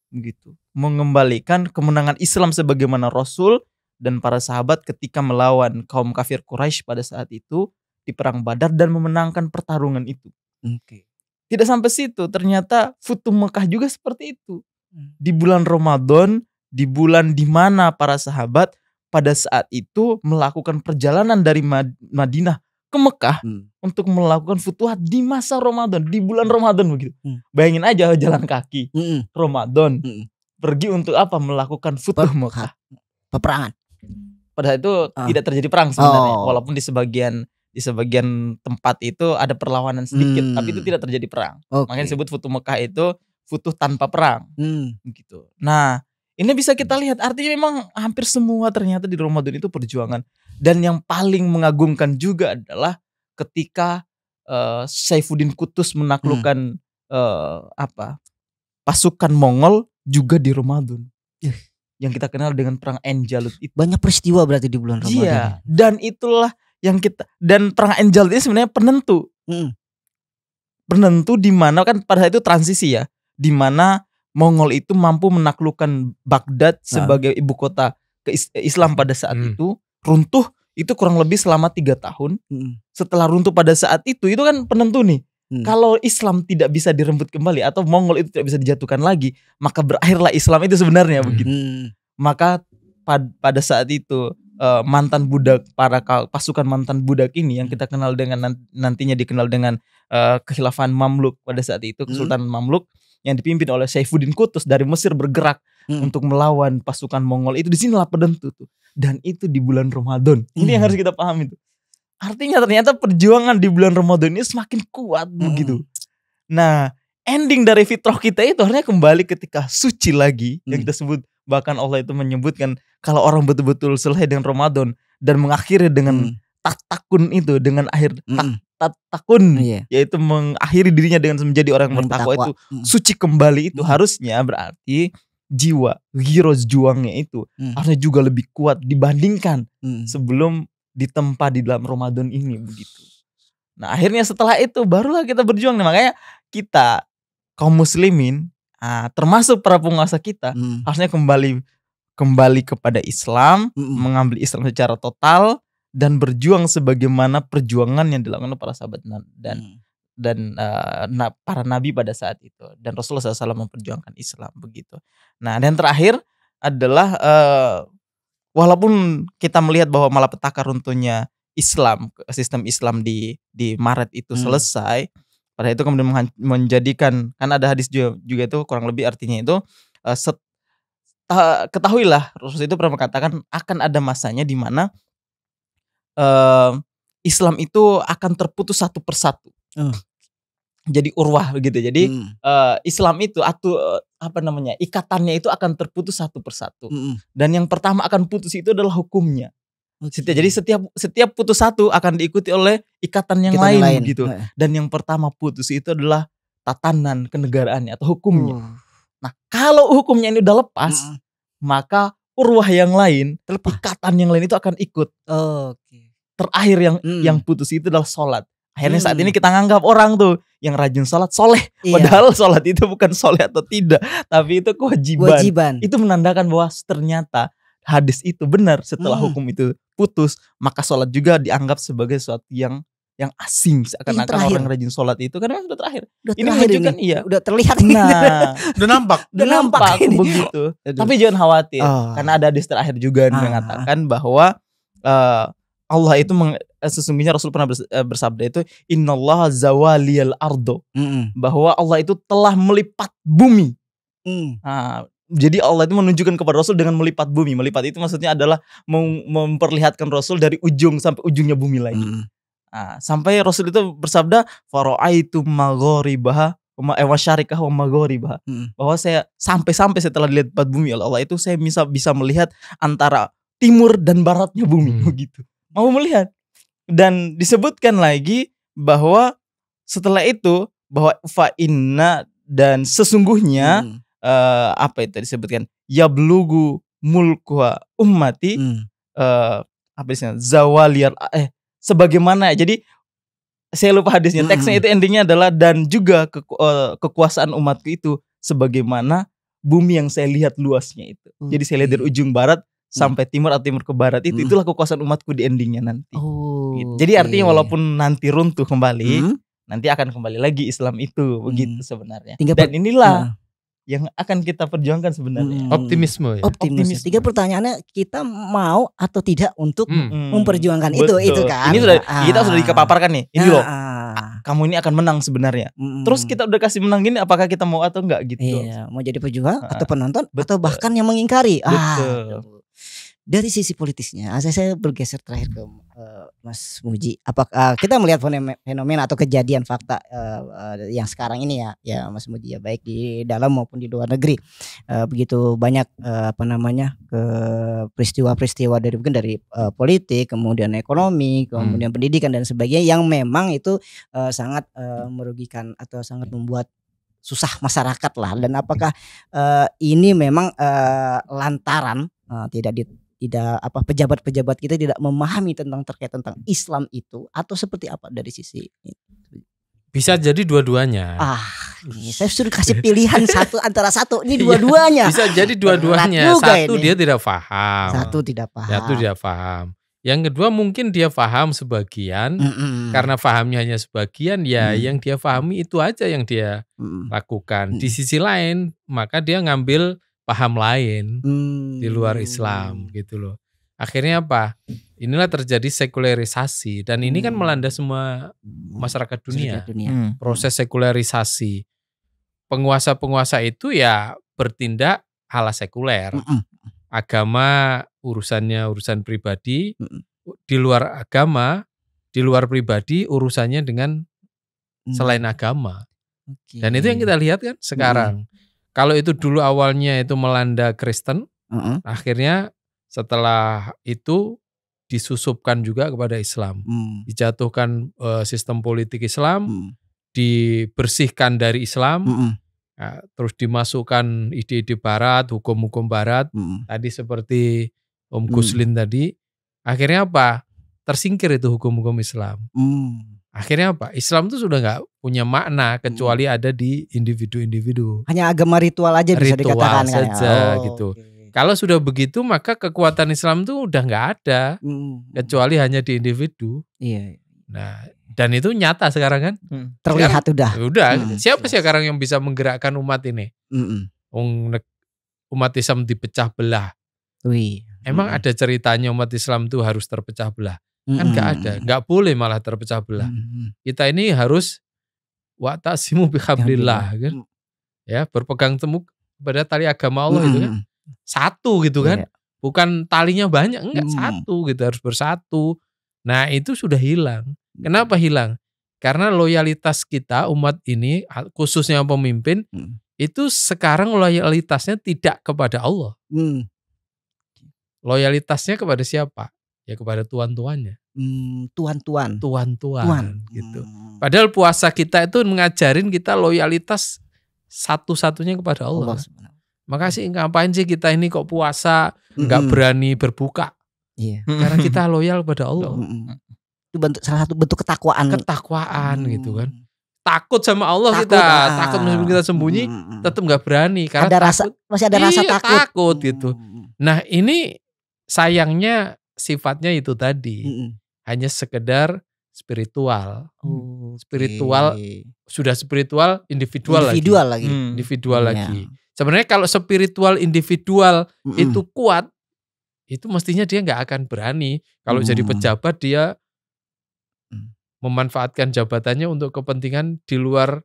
Speaker 4: Gitu. Mengembalikan kemenangan Islam sebagaimana Rasul dan para sahabat ketika melawan kaum kafir Quraisy pada saat itu di perang Badar dan memenangkan pertarungan itu. Tidak sampai situ, ternyata Futuh Mekah juga seperti itu. Di bulan Ramadan, di bulan di mana para sahabat pada saat itu melakukan perjalanan dari Madinah ke Mekah untuk melakukan futuhat di masa Ramadan, di bulan Ramadan begitu. Bayangin aja jalan kaki Ramadan pergi untuk apa? Melakukan futuh Mekah,
Speaker 2: peperangan.
Speaker 4: Pada saat itu tidak terjadi perang sebenarnya, walaupun di sebagian tempat itu ada perlawanan sedikit, tapi itu tidak terjadi perang. Makanya disebut futuh Mekah itu futuh tanpa perang. Gitu. Nah, ini bisa kita lihat artinya memang hampir semua ternyata di Ramadan itu perjuangan. Dan yang paling mengagumkan juga adalah ketika Saifuddin Qutuz menaklukkan pasukan Mongol juga di Ramadan. Yang kita kenal dengan perang Enjalut itu.
Speaker 2: Banyak peristiwa berarti di bulan Ramadan.
Speaker 4: Iya, dan itulah yang dan perang Enjalut ini sebenarnya penentu. Penentu di mana kan pada saat itu transisi ya, di mana Mongol itu mampu menaklukkan Baghdad sebagai ibu kota Islam pada saat itu. Runtuh itu kurang lebih selama 3 tahun. Setelah runtuh pada saat itu kan penentu nih. Kalau Islam tidak bisa dirembut kembali atau Mongol itu tidak bisa dijatuhkan lagi, maka berakhirlah Islam itu sebenarnya begitu. Maka pada saat itu mantan budak, para pasukan mantan budak ini yang kita kenal dengan nantinya dikenal dengan kekhilafan Mamluk pada saat itu, Kesultanan Mamluk yang dipimpin oleh Saifuddin Qutuz dari Mesir bergerak untuk melawan pasukan Mongol itu. Di sinilah penentu tuh. Dan itu di bulan Ramadan. Ini yang harus kita pahami tuh. Artinya ternyata perjuangan di bulan Ramadan ini semakin kuat begitu. Nah, ending dari fitrah kita itu harusnya kembali ketika suci lagi. Yang kita sebut, bahkan Allah itu menyebutkan kalau orang betul-betul selesai dengan Ramadan dan mengakhiri dengan takun itu, dengan akhir takun, yaitu mengakhiri dirinya dengan menjadi orang yang bertakwa itu suci kembali, itu harusnya berarti jiwa giroz juangnya itu harusnya juga lebih kuat dibandingkan sebelum ditempa di dalam Ramadan ini begitu. Nah akhirnya setelah itu barulah kita berjuang. Nah, makanya kita kaum muslimin, termasuk para penguasa kita, harusnya kembali kepada Islam, mengambil Islam secara total dan berjuang sebagaimana perjuangan yang dilakukan para sahabat dan para nabi pada saat itu, dan Rasulullah SAW memperjuangkan Islam begitu. Nah dan terakhir adalah walaupun kita melihat bahwa malapetaka runtuhnya Islam, sistem Islam di Maret itu selesai, pada itu kemudian menjadikan, kan ada hadis juga itu kurang lebih artinya itu ketahuilah Rasul itu pernah mengatakan akan ada masanya di mana Islam itu akan terputus satu persatu. Jadi urwah gitu. Jadi Islam itu ikatannya itu akan terputus satu persatu. Dan yang pertama akan putus itu adalah hukumnya. Jadi setiap putus satu akan diikuti oleh ikatan yang lain gitu. Dan yang pertama putus itu adalah tatanan kenegaraannya atau hukumnya. Nah, kalau hukumnya ini udah lepas, maka urwah yang lain, ikatan yang lain itu akan ikut. Terakhir yang putus itu adalah sholat. Akhirnya saat ini kita nganggap orang tuh yang rajin sholat soleh, padahal sholat itu bukan soleh atau tidak, tapi itu kewajiban. Itu menandakan bahwa ternyata hadis itu benar. Setelah hukum itu putus, maka sholat juga dianggap sebagai sesuatu yang asing, seakan-akan orang rajin sholat itu karena sudah terakhir. Ini menunjukkan
Speaker 2: udah terlihat.
Speaker 3: Nah, udah nampak
Speaker 4: begitu. Tapi jangan khawatir, karena ada hadis terakhir juga yang mengatakan bahwa Allah itu sesungguhnya Rasul pernah bersabda itu innallaha zawaliyal ardo, bahwa Allah itu telah melipat bumi. Jadi Allah itu menunjukkan kepada Rasul dengan melipat bumi. Melipat itu maksudnya adalah memperlihatkan Rasul dari ujung sampai ujungnya bumi lagi. Sampai Rasul itu bersabda fara'aitu magharibaha wa syarikaha wa magharibaha, bahwa saya sampai setelah dilihat bumi oleh Allah itu saya bisa melihat antara timur dan baratnya bumi begitu. Mau melihat. Dan disebutkan lagi bahwa setelah itu bahwa fa inna, dan sesungguhnya itu disebutkan yablugu mulkuha ummati zawaliyar sebagaimana. Jadi saya lupa hadisnya, teksnya itu endingnya adalah dan juga kekuasaan umatku itu sebagaimana bumi yang saya lihat luasnya itu. Jadi saya lihat dari ujung barat sampai timur atau timur ke barat itu, itulah kekuasaan umatku di endingnya nanti. Gitu. Jadi artinya walaupun nanti runtuh kembali, nanti akan kembali lagi Islam itu begitu sebenarnya. Dan inilah yang akan kita perjuangkan sebenarnya.
Speaker 1: Optimisme.
Speaker 2: Tiga pertanyaannya, kita mau atau tidak untuk memperjuangkan itu kan.
Speaker 4: Ini sudah kita sudah dikepaparkan nih. Ini loh. Kamu ini akan menang sebenarnya. Terus kita udah kasih menang gini, apakah kita mau atau enggak gitu?
Speaker 2: Iya, mau jadi pejuang atau penonton atau bahkan yang mengingkari. Dari sisi politisnya, saya bergeser terakhir ke Mas Muji. Apakah kita melihat fenomena atau kejadian fakta yang sekarang ini ya Mas Muji, ya baik di dalam maupun di luar negeri, begitu banyak peristiwa-peristiwa dari mungkin dari politik, kemudian ekonomi, kemudian pendidikan dan sebagainya yang memang itu sangat merugikan atau sangat membuat susah masyarakat lah. Dan apakah ini memang lantaran pejabat-pejabat kita tidak memahami terkait tentang Islam itu, atau seperti apa dari sisi itu?
Speaker 1: Bisa jadi dua-duanya.
Speaker 2: Saya suruh kasih pilihan antara satu, ini dua-duanya.
Speaker 1: Bisa jadi dua-duanya. Satu dia tidak paham.
Speaker 2: Satu tidak paham.
Speaker 1: Yang kedua mungkin dia paham sebagian, karena pahamnya hanya sebagian, yang dia pahami itu aja yang dia lakukan. Di sisi lain, maka dia ngambil paham lain di luar Islam gitu loh. Akhirnya apa? Inilah terjadi sekularisasi, dan ini kan melanda semua masyarakat dunia. Proses sekularisasi. Penguasa-penguasa itu ya bertindak ala sekuler. Agama urusan pribadi, di luar agama, di luar pribadi urusannya dengan selain agama. Dan itu yang kita lihat kan sekarang. Kalau itu dulu awalnya itu melanda Kristen, akhirnya setelah itu disusupkan juga kepada Islam. Dijatuhkan sistem politik Islam, dibersihkan dari Islam, terus dimasukkan ide-ide barat, hukum-hukum barat, tadi seperti Om Guslin tadi, akhirnya apa? Tersingkir itu hukum-hukum Islam. Akhirnya apa? Islam itu sudah nggak punya makna kecuali ada di individu-individu.
Speaker 2: Hanya agama ritual aja bisa dikatakan
Speaker 1: saja gitu. Okay. Kalau sudah begitu maka kekuatan Islam itu udah nggak ada, kecuali hanya di individu.
Speaker 2: Iya.
Speaker 1: Nah, dan itu nyata sekarang kan?
Speaker 2: Terlihat
Speaker 1: sekarang, udah. Siapa sih sekarang yang bisa menggerakkan umat ini? Umat Islam dipecah belah. Emang ada ceritanya umat Islam itu harus terpecah belah? Kan nggak ada, nggak boleh malah terpecah belah. Kita ini harus wa'tasimu bihablillah kan, ya berpegang teguh pada tali agama Allah itu kan, satu gitu kan, bukan talinya banyak, enggak satu gitu, harus bersatu. Nah itu sudah hilang. Kenapa hilang? Karena loyalitas kita umat ini, khususnya pemimpin, itu sekarang loyalitasnya tidak kepada Allah. Loyalitasnya kepada siapa? Ya kepada tuan-tuannya.
Speaker 2: Tuan-tuan
Speaker 1: gitu. Padahal puasa kita itu mengajarin kita loyalitas satu-satunya kepada Allah. Makasih, ngapain sih kita ini kok puasa nggak berani berbuka? Karena kita loyal kepada Allah.
Speaker 2: Itu salah satu bentuk ketakwaan
Speaker 1: gitu kan. Takut sama Allah, takut meskipun kita sembunyi tetap nggak berani karena
Speaker 2: masih ada rasa takut
Speaker 1: gitu. Nah ini sayangnya sifatnya itu tadi hanya sekedar spiritual. Spiritual sudah spiritual individual lagi. Sebenarnya kalau spiritual individual itu kuat, itu mestinya dia nggak akan berani kalau jadi pejabat dia memanfaatkan jabatannya untuk kepentingan di luar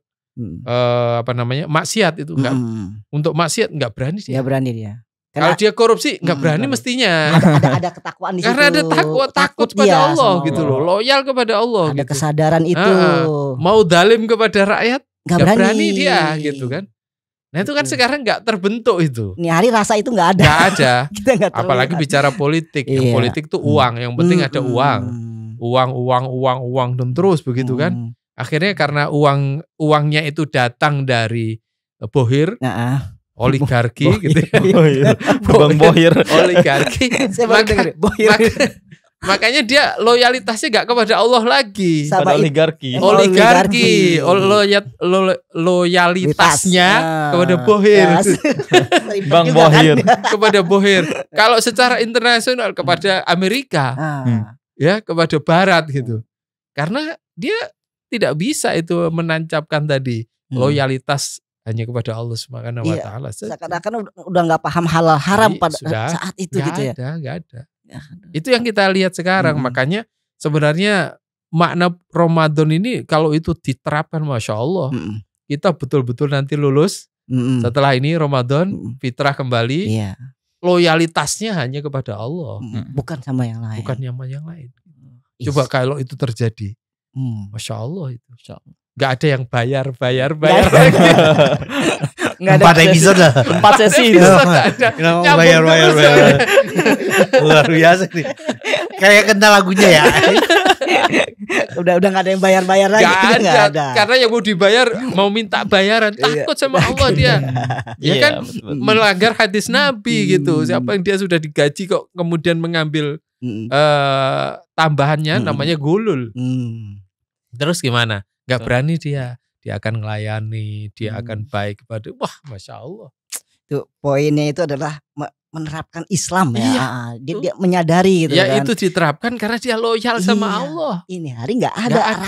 Speaker 1: maksiat itu enggak. Untuk maksiat nggak berani dia.
Speaker 2: Nggak berani dia.
Speaker 1: Kalau dia korupsi nggak berani mestinya.
Speaker 2: Ada ketakwaan di situ.
Speaker 1: Karena ada takut kepada Allah gitu loh, loyal kepada Allah.
Speaker 2: Ada
Speaker 1: gitu.
Speaker 2: kesadaran itu.
Speaker 1: Mau zalim kepada rakyat nggak berani dia gitu kan. Nah itu kan sekarang nggak terbentuk itu.
Speaker 2: Ini hari rasa itu nggak ada.
Speaker 1: Nggak ada.
Speaker 2: Kita
Speaker 1: apalagi bicara politik. Yang politik tuh uang. Yang penting ada uang. Uang dan terus begitu kan. Akhirnya karena uangnya itu datang dari bohir. Oligarki gitu ya.
Speaker 4: Bang Bohir.
Speaker 1: Oligarki. Makanya dia loyalitasnya gak kepada Allah lagi.
Speaker 4: Pada oligarki.
Speaker 1: Loyalitasnya kepada Bohir.
Speaker 4: Bang Bohir.
Speaker 1: Kepada Bohir. Kalau secara internasional kepada Amerika. Ya, kepada Barat gitu. Karena dia tidak bisa itu menancapkan tadi loyalitas hanya kepada Allah Subhanahu wa taala.
Speaker 2: Seakan-akan udah nggak paham halal haram pada saat itu gitu ya.
Speaker 1: Nggak ada. Itu yang kita lihat sekarang. Makanya sebenarnya makna Ramadan ini kalau itu diterapkan, masya Allah, kita betul-betul nanti lulus setelah ini Ramadan fitrah kembali. Loyalitasnya hanya kepada Allah,
Speaker 2: bukan sama yang lain.
Speaker 1: Coba kalau itu terjadi, masya Allah itu. Gak ada yang bayar lagi.
Speaker 3: Gak ada 4 episode lah.
Speaker 4: 4 sesi.
Speaker 3: Bayar. Luar biasa nih. Kayak kenal lagunya ya.
Speaker 2: udah gak ada yang bayar lagi.
Speaker 1: Gak ada. Karena yang mau dibayar mau minta bayaran, takut sama Allah dia. Ya kan melanggar hadis Nabi gitu. Siapa yang dia sudah digaji kok kemudian mengambil tambahannya, namanya gulul. Terus gimana? Gak berani dia akan melayani, dia akan baik kepada, wah masya Allah.
Speaker 2: Itu poinnya itu adalah menerapkan Islam ya. Dia menyadari gitu
Speaker 1: ya,
Speaker 2: kan.
Speaker 1: itu diterapkan karena dia loyal sama Allah.
Speaker 2: Ini hari gak ada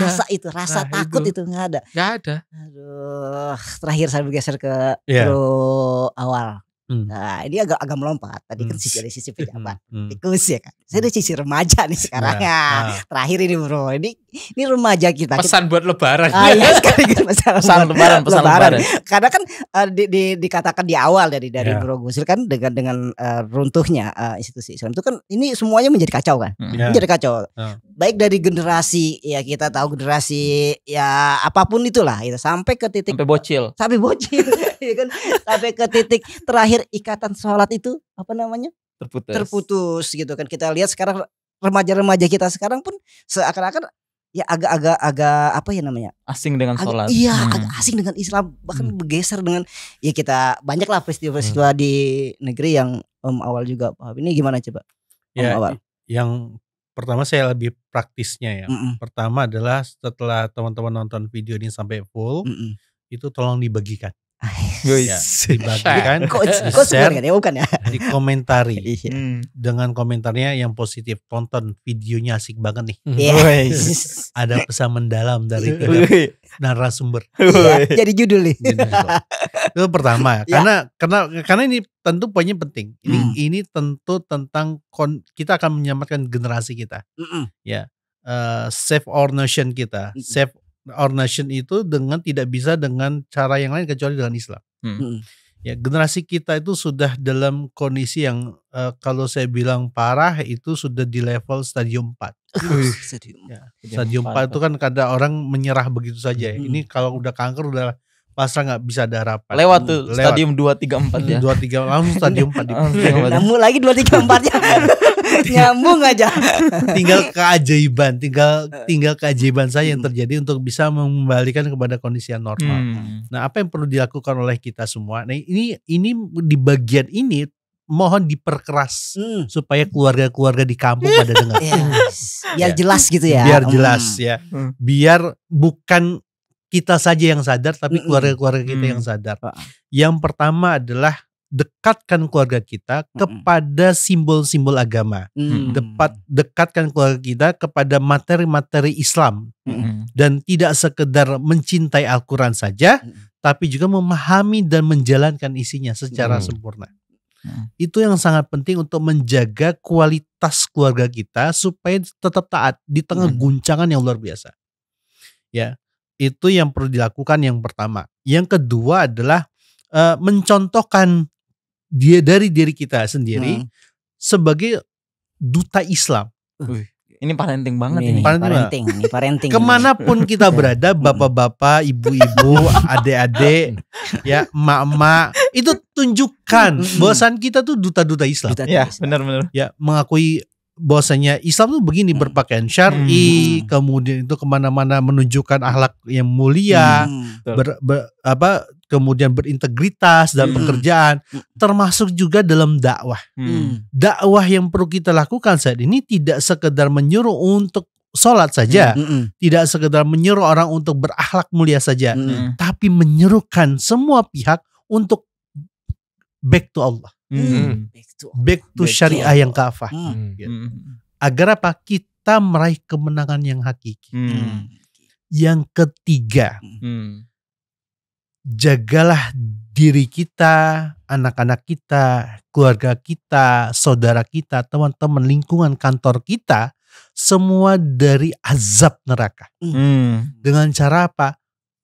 Speaker 2: rasa takut itu gak ada.
Speaker 1: Gak ada.
Speaker 2: Aduh, terakhir saya bergeser ke Bro Awal. Nah ini agak melompat. Tadi kan sisi pejabat, tikus ya kan. Saya udah sisi remaja nih sekarang Terakhir ini bro, ini remaja kita.
Speaker 1: Pesan buat lebaran.
Speaker 2: Iya sekaligus pesan lebaran. Karena kan dikatakan di awal dari Bro Gusil kan dengan runtuhnya institusi Islam itu kan ini semuanya menjadi kacau kan. Menjadi kacau. Baik dari generasi ya, kita tahu generasi ya apapun itulah itu sampai ke titik sampai bocil ya kan, sampai ke titik terakhir ikatan sholat itu apa namanya terputus gitu kan. Kita lihat sekarang remaja-remaja kita sekarang pun seakan-akan ya agak apa ya namanya,
Speaker 4: asing dengan sholat.
Speaker 2: Iya, agak asing dengan Islam, bahkan bergeser dengan ya kita banyak lah peristiwa-peristiwa di negeri yang awal juga paham. Ini gimana coba?
Speaker 3: Ya,
Speaker 2: awal.
Speaker 3: Yang pertama saya lebih praktisnya ya. Pertama adalah setelah teman-teman nonton video ini sampai full, itu tolong dibagikan. Ya, dibagikan, di-share, dikomentari dengan komentarnya yang positif. Tonton videonya asik banget nih. Ada pesan mendalam dari narasumber.
Speaker 2: Jadi judul nih.
Speaker 3: Itu pertama, karena ini tentu poinnya penting. Ini tentu tentang kita akan menyelamatkan generasi kita. Ya, save our nation kita. Save our nation itu tidak bisa dengan cara yang lain kecuali dengan Islam. Ya, generasi kita itu sudah dalam kondisi yang kalau saya bilang parah, itu sudah di level stadium 4. Stadium 4 itu kan kadang orang menyerah begitu saja. Ini kalau udah kanker udah pasrah, nggak bisa ada harapan.
Speaker 4: Lewat tuh stadium 2, 3, 4 ya.
Speaker 3: 2, 3 langsung stadium 4.
Speaker 2: Nyambung lagi 2, 3, 4 ya. Nyambung aja.
Speaker 3: Tinggal keajaiban saya yang terjadi untuk bisa mengembalikan kepada kondisi yang normal. Nah, apa yang perlu dilakukan oleh kita semua? Nah, ini di bagian ini mohon diperkeras supaya keluarga-keluarga di kampung pada dengar.
Speaker 2: Biar jelas gitu ya.
Speaker 3: Biar jelas ya. Biar bukan kita saja yang sadar, tapi keluarga-keluarga kita yang sadar. Yang pertama adalah dekatkan keluarga kita kepada simbol-simbol agama. Dekatkan keluarga kita kepada materi-materi Islam. Dan tidak sekedar mencintai Al-Quran saja, tapi juga memahami dan menjalankan isinya secara sempurna. Itu yang sangat penting untuk menjaga kualitas keluarga kita supaya tetap taat di tengah guncangan yang luar biasa. Ya, itu yang perlu dilakukan yang pertama. Yang kedua adalah mencontohkan dia dari diri kita sendiri sebagai duta Islam.
Speaker 4: Ini parenting banget
Speaker 2: ini. Parenting.
Speaker 3: Kemanapun kita berada, bapak-bapak, ibu-ibu, adik-adik, ya, emak-emak, itu tunjukkan bahwasan kita tuh duta-duta Islam.
Speaker 4: Ya, benar-benar.
Speaker 3: Ya, mengakui bahwasanya Islam tuh begini, berpakaian syar'i, kemudian itu kemana-mana menunjukkan akhlak yang mulia, kemudian berintegritas dalam pekerjaan, termasuk juga dalam dakwah. Dakwah yang perlu kita lakukan saat ini tidak sekedar menyuruh untuk sholat saja, tidak sekedar menyuruh orang untuk berakhlak mulia saja, tapi menyerukan semua pihak untuk back to Allah. Back to syariah yang kafah. Agar apa? Kita meraih kemenangan yang hakiki. Yang ketiga, jagalah diri kita, anak-anak kita, keluarga kita, saudara kita, teman-teman, lingkungan kantor kita, semua dari azab neraka. Dengan cara apa?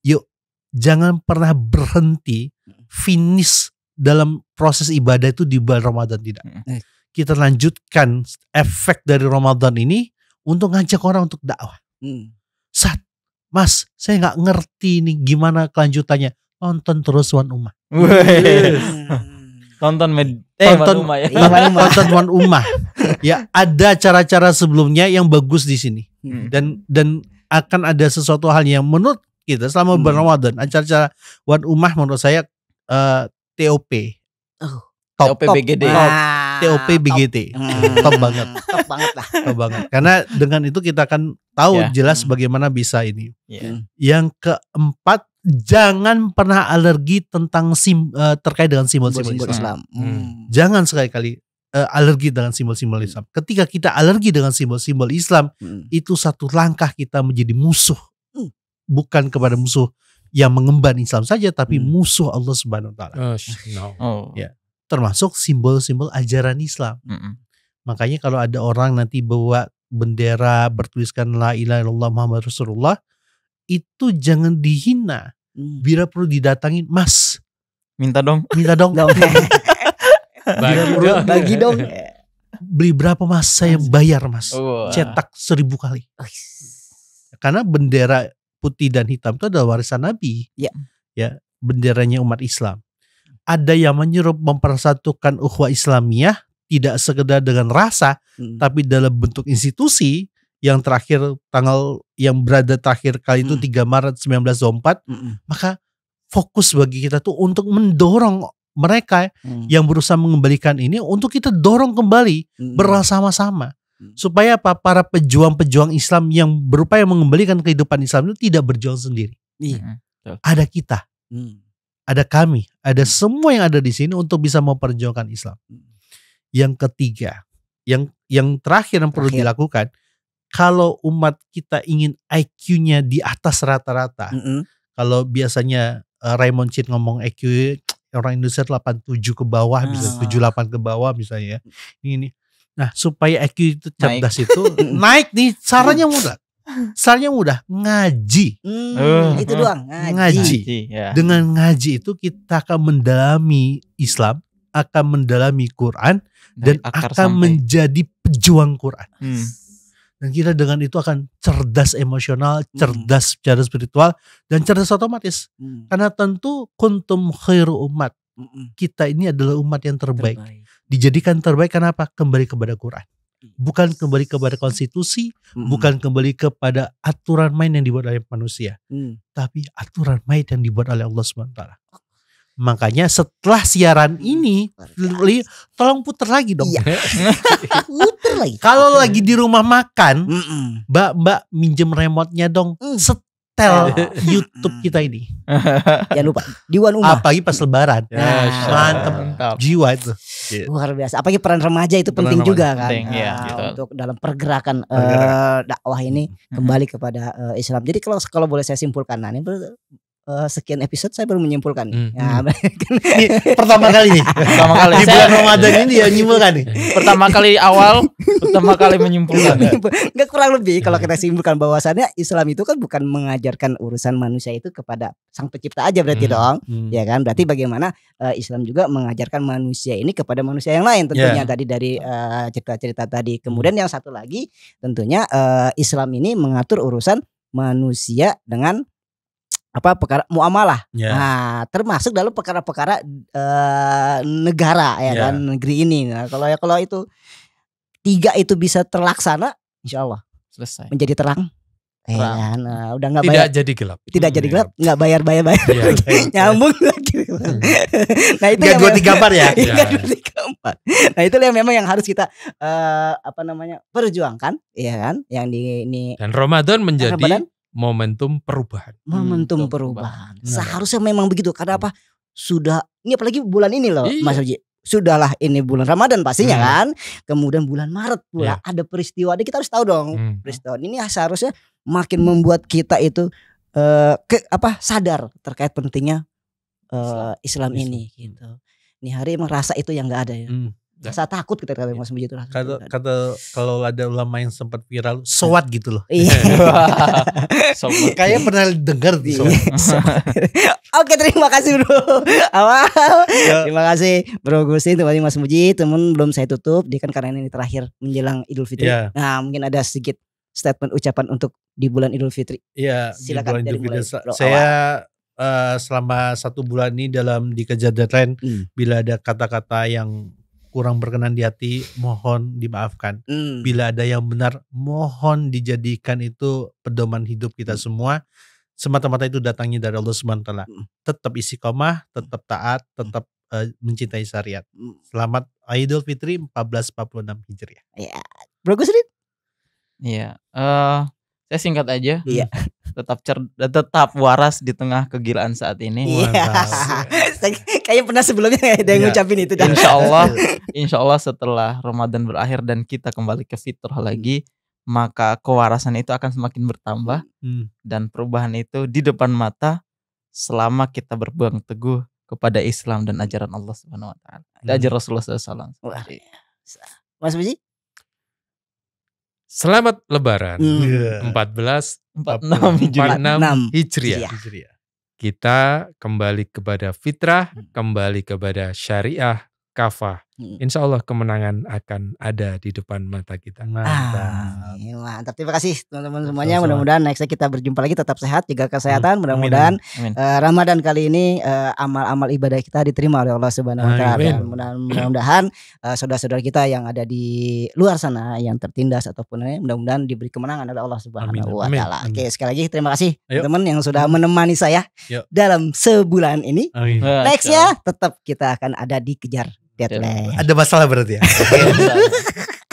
Speaker 3: Yuk, jangan pernah berhenti finish dalam proses ibadah itu di bulan Ramadan, tidak. Kita lanjutkan efek dari Ramadan ini untuk ngajak orang untuk dakwah. Mas, saya nggak ngerti nih gimana kelanjutannya. Tonton terus Wan Ummah.
Speaker 4: Tonton
Speaker 3: Wan Ummah. Ya, ada cara-cara sebelumnya yang bagus di sini. Dan akan ada sesuatu hal yang menurut kita selama bulan Ramadan, acara-cara Wan Ummah menurut saya TOP.
Speaker 4: TOP BGD.
Speaker 3: TOP BGT. Top banget.
Speaker 2: Top banget lah.
Speaker 3: Top banget. Karena dengan itu kita akan tahu jelas bagaimana bisa ini. Yang keempat, jangan pernah alergi tentang terkait dengan simbol-simbol Islam. Jangan sekali-kali alergi dengan simbol-simbol Islam. Ketika kita alergi dengan simbol-simbol Islam, itu satu langkah kita menjadi musuh. Bukan kepada musuh yang mengemban Islam saja, tapi musuh Allah Subhanahu wa taala. Ya, termasuk simbol-simbol ajaran Islam. Makanya kalau ada orang nanti bawa bendera bertuliskan la ilaha illallah Muhammad Rasulullah, itu jangan dihina. Bila perlu didatangin, Mas, minta dong.
Speaker 2: Bagi dong.
Speaker 3: Beli berapa Mas? Saya bayar Mas. Cetak 1000 kali. Karena bendera putih dan hitam itu adalah warisan Nabi. Ya, benderanya umat Islam. Ada yang menyuruh mempersatukan ukhuwah Islamiyah, tidak sekedar dengan rasa, tapi dalam bentuk institusi. Yang terakhir yang berada terakhir kali itu 3 Maret 1924, maka fokus bagi kita tuh untuk mendorong mereka yang berusaha mengembalikan ini untuk kita dorong kembali bersama-sama supaya para pejuang-pejuang Islam yang berupaya mengembalikan kehidupan Islam itu tidak berjuang sendiri. Ada kita, ada kami, ada semua yang ada di sini untuk bisa memperjuangkan Islam. Yang ketiga, yang terakhir yang perlu dilakukan. Kalau umat kita ingin IQ-nya di atas rata-rata, kalau biasanya Raymond Chin ngomong IQ orang Indonesia 87 ke bawah, bisa 78 ke bawah misalnya. Ini. Nah, supaya IQ itu cerdas itu naik nih, caranya mudah, ngaji.
Speaker 2: Itu doang,
Speaker 3: ngaji. Dengan ngaji itu kita akan mendalami Islam, akan mendalami Quran, dan akan menjadi pejuang Quran. Dan kita dengan itu akan cerdas emosional, cerdas secara spiritual, dan cerdas otomatis. Karena tentu kuntum khairu umat. Kita ini adalah umat yang terbaik. Dijadikan terbaik kenapa? Kembali kepada Quran. Bukan kembali kepada konstitusi, bukan kembali kepada aturan main yang dibuat oleh manusia. Tapi aturan main yang dibuat oleh Allah SWT. Makanya setelah siaran ini tolong puter lagi dong.
Speaker 2: Puter lagi.
Speaker 3: Kalau lagi di rumah makan, Mbak minjem remote-nya dong. Setel YouTube kita ini.
Speaker 2: Jangan lupa di One Umah.
Speaker 3: Apalagi pas lebaran. Mantap. Jiwa itu.
Speaker 2: Luar biasa. Apalagi peran remaja itu penting juga kan. Untuk dalam pergerakan dakwah ini kembali kepada Islam. Jadi kalau boleh saya simpulkan, ini sekian episode saya baru menyimpulkan nih.
Speaker 3: Pertama kali nih. Di bulan Ramadan ini dia menyimpulkan nih.
Speaker 4: Pertama kali menyimpulkan.
Speaker 2: Enggak, kurang lebih kalau kita simpulkan bahwasannya Islam itu kan bukan mengajarkan urusan manusia itu kepada Sang Pencipta aja berarti dong. Ya kan? Berarti bagaimana Islam juga mengajarkan manusia ini kepada manusia yang lain tentunya tadi dari cerita-cerita tadi. Kemudian yang satu lagi tentunya Islam ini mengatur urusan manusia dengan perkara muamalah. Nah, termasuk dalam perkara-perkara negara kan, negeri ini. Nah, kalau itu 3 itu bisa terlaksana, insya Allah
Speaker 4: selesai.
Speaker 2: Menjadi terang. Nah, udah nggak
Speaker 1: bayar. Tidak jadi gelap.
Speaker 2: Tidak jadi gelap, nggak bayar. Nyambung lagi. Nah, itu
Speaker 3: yang 2-3-4 ya.
Speaker 2: 2-3-4. Nah, itu yang memang yang harus kita perjuangkan, ya kan? Yang ini.
Speaker 1: Dan Ramadan menjadi momentum perubahan.
Speaker 2: Perubahan. Seharusnya memang begitu. Karena apa? Sudah, ini apalagi bulan ini loh, Mas Uji. Sudahlah ini bulan Ramadan pastinya kan. Kemudian bulan Maret pula ada peristiwa. Kita harus tahu dong peristiwa ini seharusnya makin membuat kita itu sadar terkait pentingnya Islam ini gitu. Ini hari emang rasa itu yang nggak ada ya. Rasa takut kita kata Mas Muji itu.
Speaker 3: Kata kalau ada ulama yang sempat viral, sowat gitu loh. Kayak pernah dengar tuh.
Speaker 2: Oke, terima kasih bro. Terima kasih bro Gusin, terima kasih Mas Muji. Temen belum saya tutup, dia kan karena ini terakhir menjelang Idul Fitri. Nah, mungkin ada sedikit statement ucapan untuk di bulan Idul Fitri.
Speaker 3: Iya,
Speaker 2: silakan dari mulai.
Speaker 3: Saya selama 1 bulan ini dalam dikejar deadline, bila ada kata-kata yang kurang berkenan di hati, mohon dimaafkan. Bila ada yang benar, mohon dijadikan itu pedoman hidup kita semua. Semata-mata itu datangnya dari Allah SWT. Tetap istiqomah, tetap taat, tetap mencintai syariat. Selamat Idul Fitri 1446 Hijriah.
Speaker 2: Iya. Bro Gusrin?
Speaker 4: Iya. Saya singkat aja. Iya. Tetap waras di tengah kegilaan saat ini.
Speaker 2: Kayaknya pernah sebelumnya ada yang ngucapin itu.
Speaker 4: Insya Allah setelah Ramadan berakhir dan kita kembali ke fitrah lagi, maka kewarasan itu akan semakin bertambah dan perubahan itu di depan mata selama kita berpegang teguh kepada Islam dan ajaran Allah Subhanahu Wa Taala, ajaran Rasulullah SAW.
Speaker 2: Mas Muji?
Speaker 1: Selamat Lebaran 1446 Hijriah. Kita kembali kepada fitrah, kembali kepada syariah, kafah, insya Allah kemenangan akan ada di depan mata kita.
Speaker 2: Mantap. Terima kasih teman-teman semuanya. Mudah-mudahan nextnya kita berjumpa lagi, tetap sehat, jaga kesehatan. Mudah-mudahan Ramadan kali ini amal-amal ibadah kita diterima oleh Allah Subhanahu Wa Taala. Mudah-mudahan saudara-saudara kita yang ada di luar sana yang tertindas ataupun mudah-mudahan diberi kemenangan oleh Allah Subhanahu Wa Taala. Oke, sekali lagi terima kasih teman-teman yang sudah menemani saya dalam sebulan ini. Nextnya tetap kita akan ada di Kejar Deadline.
Speaker 3: Ada masalah berarti ya?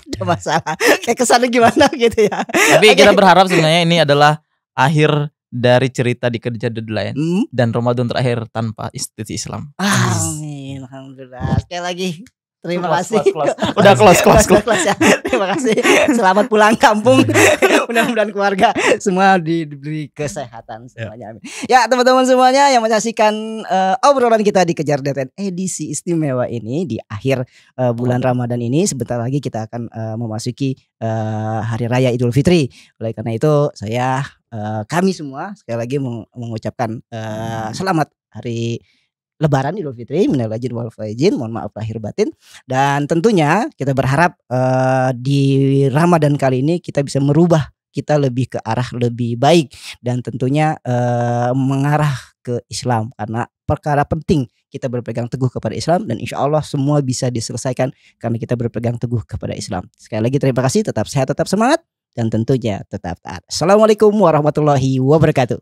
Speaker 2: Ada masalah. Kayak kesannya gimana gitu ya.
Speaker 4: Tapi kita berharap sebenarnya ini adalah akhir dari cerita di Kejar Deadline dan Ramadan terakhir tanpa institusi Islam.
Speaker 2: Amin. Alhamdulillah. Sekali lagi terima kasih.
Speaker 4: Udah close
Speaker 2: ya. Terima kasih. Selamat pulang kampung. Mudah-mudahan keluarga semua diberi kesehatan semuanya. Ya, teman-teman semuanya yang menyaksikan obrolan kita di Kejar Deadline edisi istimewa ini di akhir bulan Ramadan ini, sebentar lagi kita akan memasuki hari raya Idul Fitri. Oleh karena itu kami semua sekali lagi mengucapkan selamat hari Lebaran Idul Fitri, minal aidin wal faizin, mohon maaf lahir batin. Dan tentunya kita berharap di Ramadan kali ini kita bisa merubah kita lebih ke arah lebih baik dan tentunya mengarah ke Islam, karena perkara penting kita berpegang teguh kepada Islam dan insya Allah semua bisa diselesaikan karena kita berpegang teguh kepada Islam. Sekali lagi terima kasih, tetap sehat, tetap semangat dan tentunya tetap taat. Assalamualaikum warahmatullahi wabarakatuh.